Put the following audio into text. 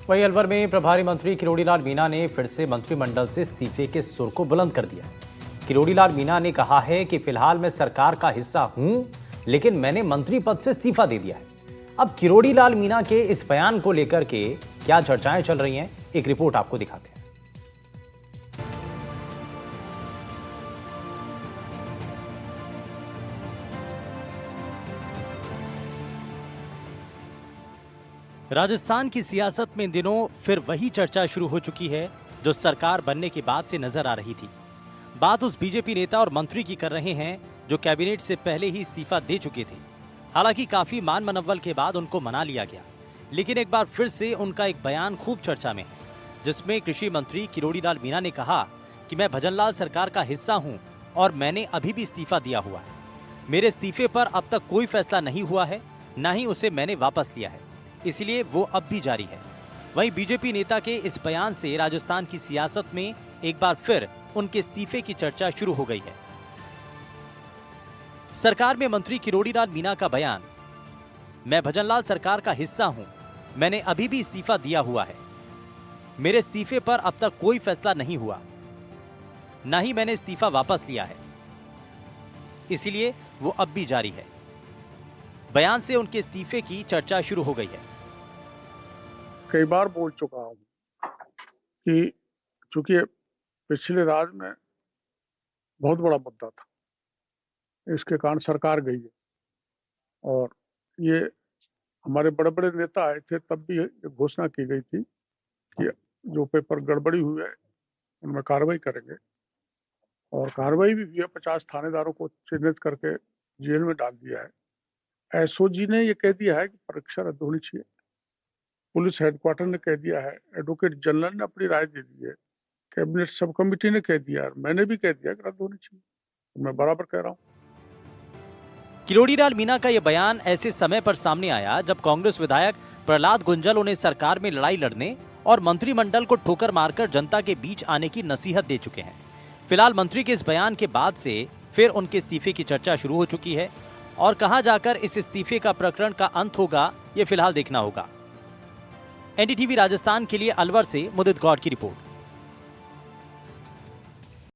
वहीं अलवर में प्रभारी मंत्री किरोड़ी लाल मीणा ने फिर से मंत्रिमंडल से इस्तीफे के सुर को बुलंद कर दिया। किरोड़ी लाल मीणा ने कहा है कि फिलहाल मैं सरकार का हिस्सा हूं, लेकिन मैंने मंत्री पद से इस्तीफा दे दिया है। अब किरोड़ी लाल मीणा के इस बयान को लेकर के क्या चर्चाएं चल रही हैं, एक रिपोर्ट आपको दिखाते हैं। राजस्थान की सियासत में इन दिनों फिर वही चर्चा शुरू हो चुकी है जो सरकार बनने के बाद से नजर आ रही थी। बात उस बीजेपी नेता और मंत्री की कर रहे हैं जो कैबिनेट से पहले ही इस्तीफा दे चुके थे। हालांकि काफी मान मनव्वल के बाद उनको मना लिया गया, लेकिन एक बार फिर से उनका एक बयान खूब चर्चा में है, जिसमें कृषि मंत्री किरोड़ी लाल मीणा ने कहा कि मैं भजनलाल सरकार का हिस्सा हूं और मैंने अभी भी इस्तीफा दिया हुआ है। मेरे इस्तीफे पर अब तक कोई फैसला नहीं हुआ है, न ही उसे मैंने वापस लिया है, इसलिए वो अब भी जारी है। वहीं बीजेपी नेता के इस बयान से राजस्थान की सियासत में एक बार फिर उनके इस्तीफे की चर्चा शुरू हो गई है। सरकार में मंत्री किरोड़ी लाल मीणा का बयान, मैं भजनलाल सरकार का हिस्सा हूं, मैंने अभी भी इस्तीफा दिया हुआ है। मेरे इस्तीफे पर अब तक कोई फैसला नहीं हुआ, न ही मैंने इस्तीफा वापस लिया है, इसलिए वो अब भी जारी है। बयान से उनके इस्तीफे की चर्चा शुरू हो गई है। कई बार बोल चुका हूं कि चूंकि पिछले राज में बहुत बड़ा मुद्दा था, इसके कारण सरकार गई है और ये हमारे बड़े बड़े नेता आए थे, तब भी ये घोषणा की गई थी कि जो पेपर गड़बड़ी हुई है उनमें कार्रवाई करेंगे, और कार्रवाई भी हुई है। 50 थानेदारों को चिन्हित करके जेल में डाल दिया है। एसओजी ने ये कह दिया है कि परीक्षा रद्द होनी चाहिए। पुलिस हेडक्वार्टर ने कह दिया है, एडवोकेट जनरल ने अपनी राय दे दी है, कैबिनेट सब कमेटी ने कह दिया, मैंने भी कह दिया कि रद्द होनी चाहिए। मैं बराबर कह रहा हूं। किरोड़ी लाल मीणा का यह बयान ऐसे समय पर सामने आया जब कांग्रेस विधायक प्रहलाद गुंजल उन्हें सरकार में लड़ाई लड़ने और मंत्रिमंडल को ठोकर मारकर जनता के बीच आने की नसीहत दे चुके हैं। फिलहाल मंत्री के इस बयान के बाद से फिर उनके इस्तीफे की चर्चा शुरू हो चुकी है और कहां जाकर इस इस्तीफे का प्रकरण का अंत होगा, ये फिलहाल देखना होगा। एनडीटीवी राजस्थान के लिए अलवर से मुदित गौड़ की रिपोर्ट।